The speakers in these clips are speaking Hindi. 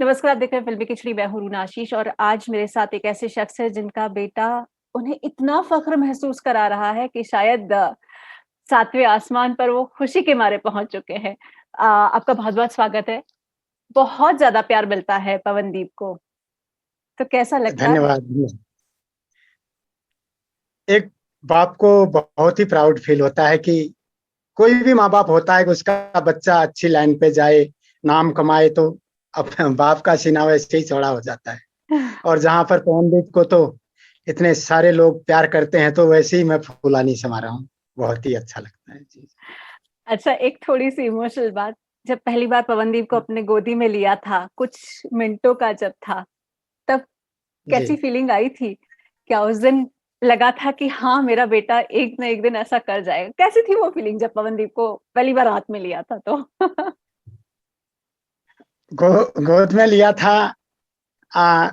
नमस्कार, आप देख रहे हैं फ़िल्मी खिचड़ी। मैं हूँ रूना आशीष और आज मेरे साथ एक ऐसे शख्स है जिनका बेटा उन्हें इतना फ़ख्र महसूस करा रहा है कि शायद 7वें आसमान पर वो खुशी के मारे पहुँच चुके हैं। आपका बहुत-बहुत स्वागत है। बहुत ज़्यादा प्यार मिलता है पवनदीप को, तो कैसा लगता है? धन्यवाद। एक बाप को बहुत ही प्राउड फील होता है कि कोई भी माँ बाप होता है कि उसका बच्चा अच्छी लाइन पे जाए, नाम कमाए, तो अपने बाप का सीना वैसे ही चौड़ा हो जाता है। और जहां पर पवनदीप को तो इतने सारे लोग प्यार करते हैं, तो वैसे ही मैं फूला नहीं समा रहा हूँ। बहुत ही अच्छा लगता है जी। अच्छा, एक थोड़ी-सी इमोशनल बात, जब पहली बार पवनदीप को अपने गोदी में लिया था, कुछ मिनटों का जब था, तब जी, कैसी फीलिंग आई थी? क्या उस दिन लगा था कि हाँ, मेरा बेटा एक ना एक दिन ऐसा कर जाएगा? कैसी थी वो फीलिंग जब पवनदीप को पहली बार हाथ में लिया था तो? गोद में लिया था। आ,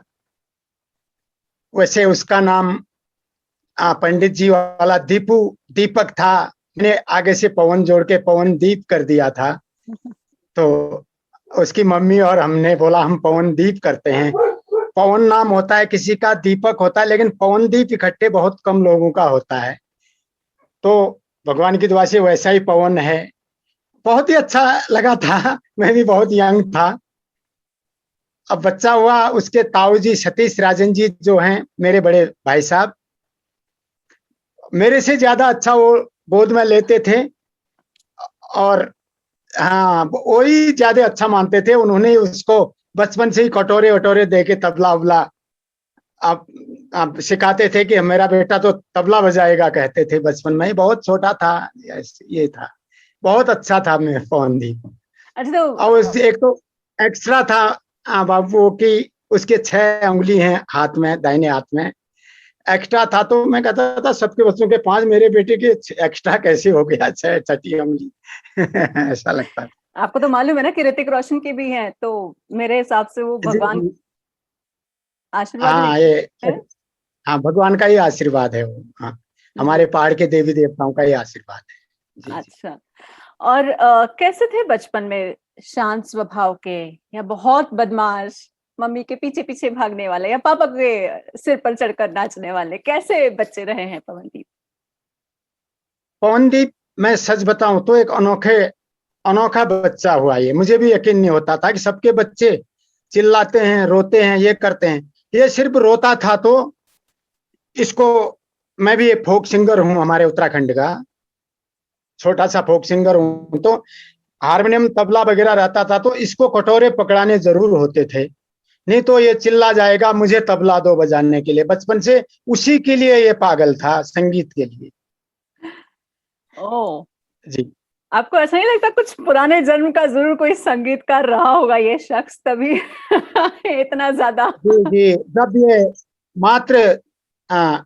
वैसे उसका नाम पंडित जी वाला दीपक था। मैंने आगे से पवन जोड़ के पवनदीप कर दिया था। तो उसकी मम्मी और हमने बोला हम पवनदीप करते हैं। पवन नाम होता है किसी का, दीपक होता है, लेकिन पवनदीप इकट्ठे बहुत कम लोगों का होता है। तो भगवान की दुआ से वैसा ही पवन है। बहुत ही अच्छा लगा था। मैं भी बहुत यंग था। अब बच्चा हुआ, उसके ताऊ जी सतीश राजन जी जो हैं मेरे बड़े भाई साहब, मेरे से ज्यादा अच्छा वो गोद में लेते थे। और हाँ, वही ज्यादा अच्छा मानते थे। उन्होंने उसको बचपन से ही कटोरे वटोरे दे के तबला उबला आप आप सिखाते थे कि मेरा बेटा तो तबला बजाएगा, कहते थे बचपन में ही। बहुत छोटा था, ये था। बहुत अच्छा था मैं पवनदीप। अच्छा तो और एक तो एक्स्ट्रा था बाबू की, उसके 6 उंगली हैं हाथ में, दाहिने हाथ में एक्स्ट्रा था। तो मैं कहता था सबके बच्चों के 5, मेरे बेटे के एक्स्ट्रा कैसे हो गया 6 छठी उंगली। ऐसा लगता था। आपको तो मालूम है ना कि ऋतिक रोशन की भी हैं, तो मेरे हिसाब से वो जी भगवान जी। आशीर्वाद हाँ, लेके ये हैं। हाँ, भगवान का ही आशीर्वाद है वो। हाँ, जी, हमारे पहाड़ के देवी देवताओं का ही आशीर्वाद है। जी जी। अच्छा। और कैसे थे बचपन में? शांत स्वभाव के या बहुत बदमाश, मम्मी के पीछे-पीछे भागने वाले या पापा के सिर पर चढ़कर नाचने वाले? कैसे बच्चे रहे हैं पवनदीप? पवनदीप, मैं सच बताऊं तो एक अनोखे अनोखा बच्चा हुआ। ये मुझे भी यकीन नहीं होता था कि सबके बच्चे चिल्लाते हैं, रोते हैं, ये करते हैं। ये सिर्फ रोता था। तो इसको, मैं भी एक फोक सिंगर हूँ हमारे उत्तराखंड का, छोटा सा फोक सिंगर हूँ। तो हारमोनियम तबला वगैरह रहता था, तो इसको कटोरे पकड़ाने जरूर होते थे। नहीं तो ये चिल्ला जाएगा मुझे तबला दो बजाने के लिए। बचपन से उसी के लिए ये पागल था, संगीत के लिए। ओह! जी आपको ऐसा नहीं लगता कुछ पुराने जन्म का ज़रूर कोई संगीतकार रहा होगा ये शख्स, तभी इतना ज़्यादा? जी जी। जब ये मात्र आ,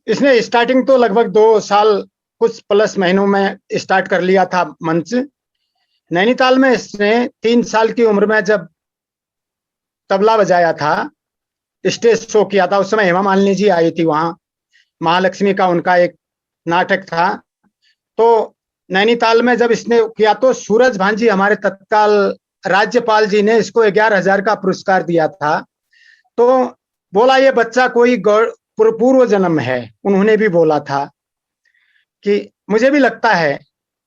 इसने स्टार्टिंग तो लगभग 2 साल कुछ प्लस महीनों में स्टार्ट कर लिया था मंच। नैनीताल में इसने 3 साल की उम्र में जब तबला बजाया था, स्टेज शो किया था। उस समय हेमा मालिनी जी आई थी वहां। महालक्ष्मी का उनका एक नाटक था। तो नैनीताल में जब इसने किया, तो सूरज भांजी हमारे तत्काल राज्यपाल जी ने इसको 11,000 का पुरस्कार दिया था। तो बोला ये बच्चा कोई पूर्व जन्म है। उन्होंने भी बोला था कि मुझे भी लगता है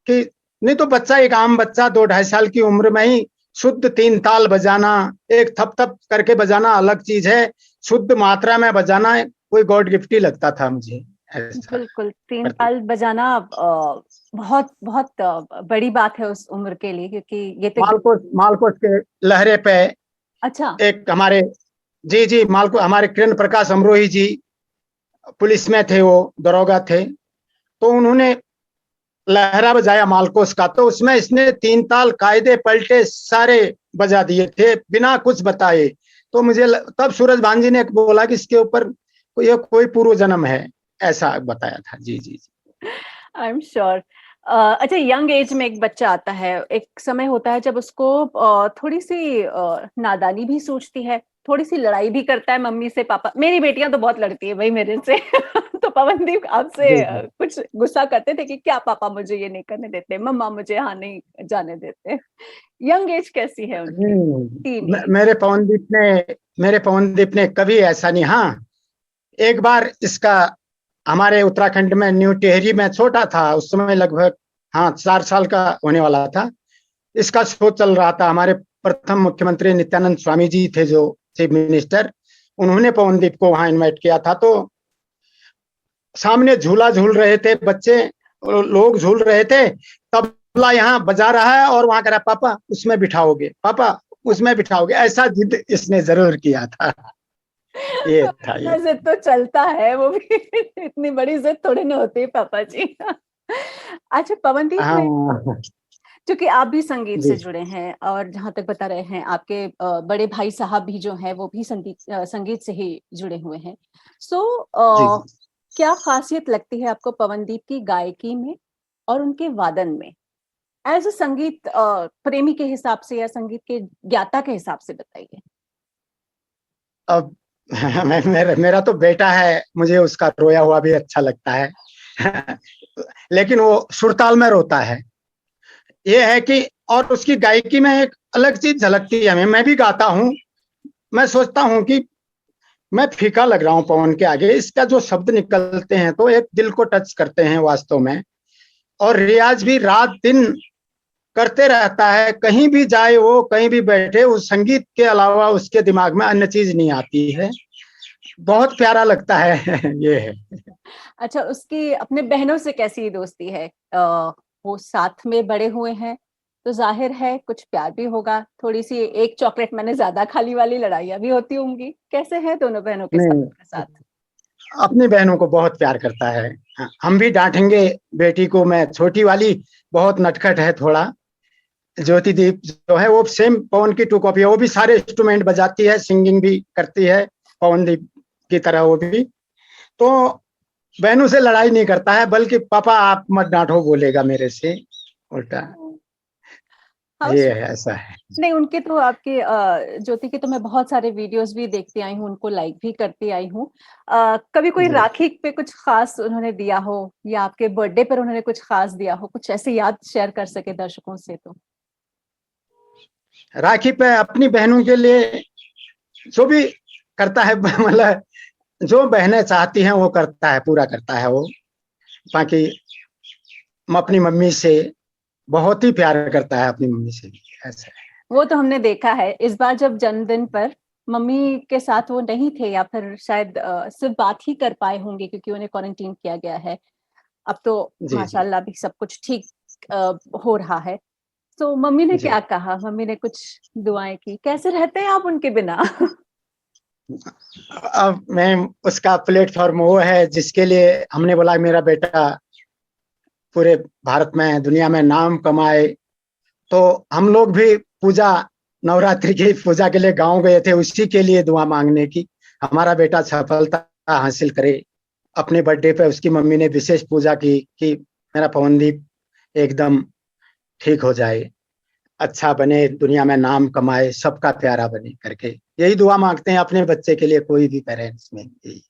कि नहीं तो बच्चा, एक आम बच्चा 2 ढाई साल की उम्र में ही शुद्ध 3 ताल बजाना, एक थप थप करके बजाना अलग चीज है। शुद्ध मात्रा में बजाना कोई गॉड गिफ्ट ही लगता था मुझे। ऐसा बिल्कुल, 3 प्रतीक। ताल बजाना बहुत बहुत बड़ी बात है उस उम्र के लिए, क्योंकि ये तो मालकोस मालकोस के लहरे पे अच्छा। एक हमारे, जी जी, मालको हमारे किरण प्रकाश अमरोही जी पुलिस में थे, वो दरोगा थे। तो उन्होंने लहरा बजाया मालकोस का, तो उसमें इसने 3 ताल कायदे पलटे सारे बजा दिए थे बिना कुछ बताए। तो मुझे तब सूरज भान जी ने बोला कि इसके ऊपर ये कोई पूर्व जन्म है, ऐसा बताया था। जी जी जी। I am sure. अच्छा, यंग एज में एक बच्चा आता है, एक समय होता है जब उसको थोड़ी-सी नादानी भी सूझती है, थोड़ी सी लड़ाई भी करता है मम्मी से पापा, मेरी बेटियां तो बहुत लड़ती है भाई मेरे से तो पवनदीप आपसे जी जी। कुछ गुस्सा करते थे कि क्या पापा मुझे ये नहीं करने देते, मम्मा मुझे यहाँ नहीं जाने देते? यंग एज कैसी है उनकी? Teen age. मेरे पवनदीप ने कभी ऐसा नहीं। हाँ, एक बार इसका हमारे उत्तराखंड में न्यू टिहरी में छोटा था उस समय, लगभग हाँ 4 साल का होने वाला था। इसका शो चल रहा था। हमारे प्रथम मुख्यमंत्री नित्यानंद स्वामी जी थे जो चीफ मिनिस्टर, उन्होंने पवनदीप को वहां इनवाइट किया था। तो सामने झूला झूल रहे थे बच्चे, लोग झूल रहे थे, तबला यहाँ बजा रहा है और वहां कह रहा पापा उसमें बिठाओगे, पापा उसमें बिठाओगे, ऐसा जिद इसने जरूर किया था। ये था इतना ये। जिद तो चलता है वो भी इतनी बड़ी जिद थोड़ी ना होती है पापा जी अच्छा पवनदीप में, हाँ क्योंकि आप भी संगीत जी से जुड़े हैं और जहां तक बता रहे हैं आपके बड़े भाई साहब भी जो हैं वो भी संगीत से ही जुड़े हुए हैं। सो जी जी। क्या खासियत लगती है आपको पवनदीप की गायकी में और उनके वादन में, एज अ संगीत प्रेमी के हिसाब से या संगीत के ज्ञाता के हिसाब से बताइए। अब मेरा तो बेटा है, मुझे उसका रोया हुआ भी अच्छा लगता है लेकिन वो सुरताल में रोता है, ये है कि। और उसकी गायकी में एक अलग चीज झलकती है हमें। मैं भी गाता हूँ, मैं सोचता हूँ कि मैं फीका लग रहा हूँ पवन के आगे। इसका जो शब्द निकलते हैं तो एक दिल को टच करते हैं वास्तव में। और रियाज भी रात दिन करते रहता है, कहीं भी जाए वो, कहीं भी बैठे, उस संगीत के अलावा उसके दिमाग में अन्य चीज नहीं आती है। बहुत प्यारा लगता है ये है। अच्छा, उसकी अपने बहनों से कैसी दोस्ती है? वो साथ में बड़े हुए हैं तो जाहिर है कुछ प्यार भी होगा, थोड़ी सी एक चॉकलेट मैंने ज्यादा खाली वाली लड़ाइयाँ भी होती होंगी। कैसे है दोनों बहनों के साथ नहीं, आपके साथ? अपनी बहनों को बहुत प्यार करता है। हाँ, हम भी डांटेंगे बेटी को। मैं छोटी वाली बहुत नटखट है थोड़ा, ज्योति दीप जो है वो सेम पवन की टू कॉपी है। वो भी सारे इंस्ट्रूमेंट बजाती है, सिंगिंग भी करती है पवन दीप की तरह वो भी। तो बहनों से लड़ाई नहीं करता है, बल्कि पापा आप मत डांटो बोलेगा मेरे से उल्टा। हाउ ये है, स्वीट। ऐसा है। नहीं, उनके तो आपके ज्योति के तो मैं बहुत सारे वीडियोस भी देखती आई हूँ, उनको लाइक भी करती आई हूँ। कभी कोई जी, राखी पे कुछ खास उन्होंने दिया हो या आपके बर्थडे पर उन्होंने कुछ खास दिया हो, कुछ ऐसे याद शेयर कर सके दर्शकों से तो? राखी पे अपनी बहनों के लिए जो भी करता है मतलब जो बहनें चाहती हैं वो करता है, पूरा करता है वो। बाकी अपनी मम्मी से बहुत ही प्यार करता है, अपनी मम्मी से भी, ऐसा है। वो तो हमने देखा है। इस बार जब जन्मदिन पर मम्मी के साथ वो नहीं थे या फिर शायद सिर्फ बात ही कर पाए होंगे क्योंकि उन्हें क्वारंटीन किया गया है। अब तो जी जी माशाल्लाह भी सब कुछ ठीक हो रहा है। तो मम्मी ने जी। क्या कहा? मम्मी ने कुछ दुआएं की? कैसे रहते हैं आप उनके बिना? अब मैं उसका प्लेटफॉर्म वो है जिसके लिए हमने बोला मेरा बेटा पूरे भारत में दुनिया में नाम कमाए। तो हम लोग भी पूजा, नवरात्रि की पूजा के लिए गांव गए थे उसी के लिए दुआ मांगने की, हमारा बेटा सफलता हासिल करे। अपने बर्थडे पे उसकी मम्मी ने विशेष पूजा की कि मेरा पवनदीप एकदम ठीक हो जाए, अच्छा बने, दुनिया में नाम कमाए, सबका प्यारा बने करके। यही दुआ मांगते हैं अपने बच्चे के लिए, कोई भी पेरेंट्स में यही।